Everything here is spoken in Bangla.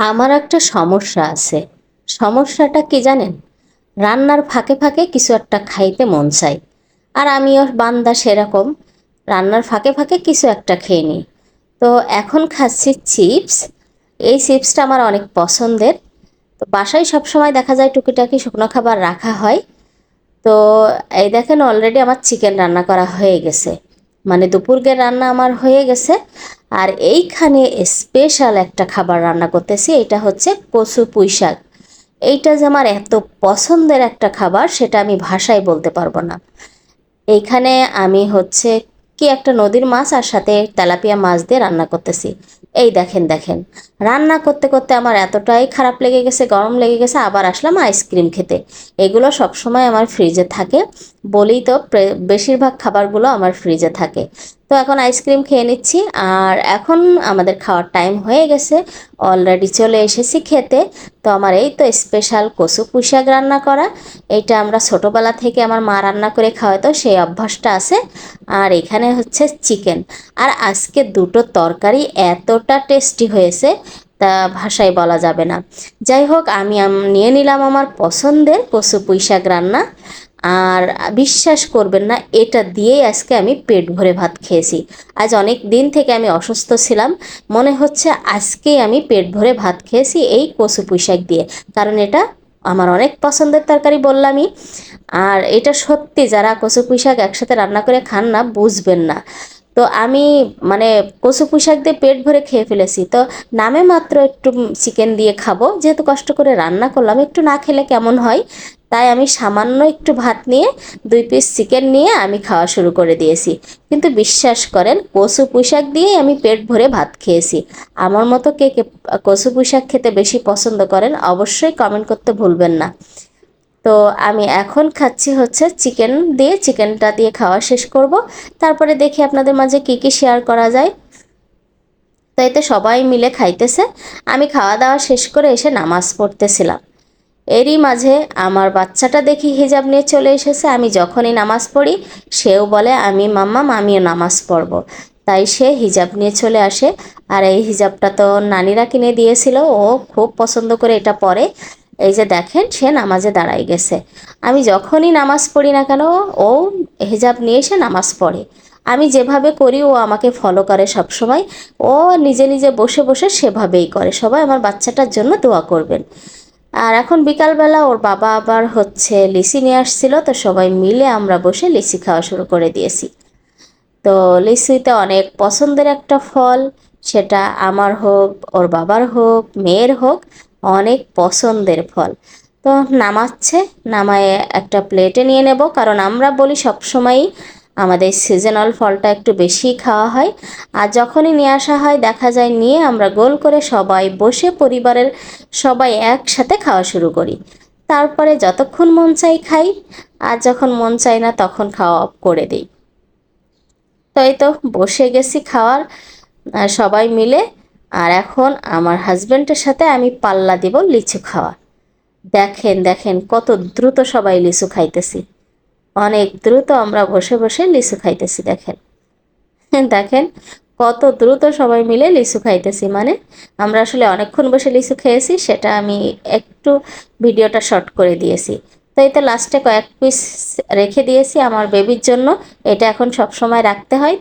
আমার একটা সমস্যা আছে। সমস্যাটা কি জানেন? রান্নার ফাঁকে ফাঁকে কিছু একটা খাইতে মন চাই। আর আমিও বান্দা সেরকম, রান্নার ফাঁকে ফাঁকে কিছু একটা খেয়ে নিই। তো এখন খাচ্ছি চিপস। এই চিপসটা আমার অনেক পছন্দের। তো বাসায় সবসময় দেখা যায় টুকিটাকি শুকনো খাবার রাখা হয়। তো এই দেখেন, অলরেডি আমার চিকেন রান্না করা হয়ে গেছে, মানে দুপুরের রান্না আমার হয়ে গেছে। আর এইখানে স্পেশাল একটা খাবার রান্না করতেছি, এটা হচ্ছে কচু পুঁই শাক। এইটা যে আমার এত পছন্দের একটা খাবার, সেটা আমি ভাষায় বলতে পারবো না। এইখানে আমি হচ্ছে কি একটা নদীর মাছ আর সাথে তেলাপিয়া মাছ দিয়ে রান্না করতেছি। এই দেখেন দেখেন, রান্না করতে করতে আমার এতটাই খারাপ লেগে গেছে, গরম লেগে গেছে, আবার আসলাম আইসক্রিম খেতে। এগুলো সবসময় আমার ফ্রিজে থাকে বলেই তো বেশিরভাগ খাবারগুলো আমার ফ্রিজে থাকে। তো এখন আইসক্রিম খেয়ে নিচ্ছি। আর এখন আমাদের খাওয়ার টাইম হয়ে গেছে, অলরেডি চলে এসেছি খেতে। তো আমার এই তো স্পেশাল কচু পুঁই শাক রান্না করা। এইটা আমরা ছোটোবেলা থেকে আমার মা রান্না করে খাওয়াতো, সেই অভ্যাসটা আছে। আর এখানে হচ্ছে চিকেন। আর আজকে দুটো তরকারি এতটা টেস্টি হয়েছে, তা ভাষায় বলা যাবে না। যাই হোক, আমি নিয়ে নিলাম আমার পছন্দের কচু পুঁই শাক রান্না। আর বিশ্বাস করবেন না, এটা দিয়েই আজকে আমি পেট ভরে ভাত খেয়েছি। আজ অনেক দিন থেকে আমি অসুস্থ ছিলাম, মনে হচ্ছে আজকেই আমি পেট ভরে ভাত খেয়েছি এই কচু পুঁই শাক দিয়ে। কারণ এটা আমার অনেক পছন্দের তরকারি বললামই। আর এটা সত্যি, যারা কচু পুঁই শাক একসাথে রান্না করে খান না, বুঝবেন না। তো আমি মানে কচু পুঁই শাক দিয়ে পেট ভরে খেয়ে ফেলেছি। তো নামে মাত্র একটু চিকেন দিয়ে খাবো, যেহেতু কষ্ট করে রান্না করলাম, একটু না খেলে কেমন হয়। তাই আমি সামান্য একটু ভাত নিয়ে 2 পিস চিকেন নিয়ে আমি খাওয়া শুরু করে দিয়েছি। কিন্তু বিশ্বাস করেন, কচু পুঁই শাক দিয়েই আমি পেট ভরে ভাত খেয়েছি। আমার মতো কে কে কচু পুঁই শাক খেতে বেশি পছন্দ করেন, অবশ্যই কমেন্ট করতে ভুলবেন না। তো আমি এখন খাচ্ছি হচ্ছে চিকেন দিয়ে, চিকেনটা দিয়ে খাওয়া শেষ করব। তারপরে দেখি আপনাদের মাঝে কি কি শেয়ার করা যায়। তো এতে সবাই মিলে খাইতেছে। আমি খাওয়া দাওয়া শেষ করে এসে নামাজ পড়তেছিলাম। এরই মাঝে আমার বাচ্চাটা দেখি হিজাব নিয়ে চলে এসেছে। আমি যখনই নামাজ পড়ি, সেও বলে আমি মাম্মাম আমিও নামাজ পড়ব। তাই সে হিজাব নিয়ে চলে আসে। আর এই হিজাবটা তো নানিরা কিনে দিয়েছিল, ও খুব পছন্দ করে এটা পরে। এই যে দেখেন, সে নামাজে দাঁড়াই গেছে। আমি যখনই নামাজ পড়ি না কেন, ও হিজাব নিয়ে এসে নামাজ পড়ে। আমি যেভাবে করি ও আমাকে ফলো করে সব সময়। ও নিজে নিজে বসে বসে সেভাবেই করে। সবাই আমার বাচ্চাটার জন্য দোয়া করবেন। আর এখন বিকালবেলা ওর বাবা আবার হচ্ছে লিচি নিয়ে আসছিল, তো সবাই মিলে আমরা বসে লিচি খাওয়া শুরু করে দিয়েছি। তো লিচুতে অনেক পছন্দের একটা ফল, সেটা আমার হোক, ওর বাবার হোক, মেয়ের হোক, অনেক পছন্দের ফল। তো নামাচ্ছে, নামায় একটা প্লেটে নিয়ে নেব, কারণ আমরা বলি সবসময়ই আমাদের সিজনাল ফলটা একটু বেশি খাওয়া হয়। আর যখনই নিয়ে আসা হয়, দেখা যায় নিয়ে আমরা গোল করে সবাই বসে পরিবারের সবাই একসাথে খাওয়া শুরু করি। তারপরে যতক্ষণ মন চাই খাই, আর যখন মন চাই না তখন খাওয়া অফ করে দিই। তো এই তো বসে গেছি খাওয়ার, সবাই মিলে। আর এখন আমার হাজব্যান্ডের সাথে আমি পাল্লা দিব লিচু খাওয়া। দেখেন দেখেন কত দ্রুত সবাই লিচু খাইতেছি। অনেক দ্রুত আমরা বসে বসে লিচু খাইতেছি, দেখেন। দেখেন কত দ্রুত সবাই মিলে লিচু খাইতেছি, মানে আমরা আসলে অনেকক্ষণ বসে লিচু খেয়েছি, সেটা আমি একটু ভিডিওটা শর্ট করে দিয়েছি। তো এই তো লাস্টে কয়েক পিস রেখে দিয়েছি আমার বেবির জন্য। এটা এখন সব সময় রাখতে হয়। তো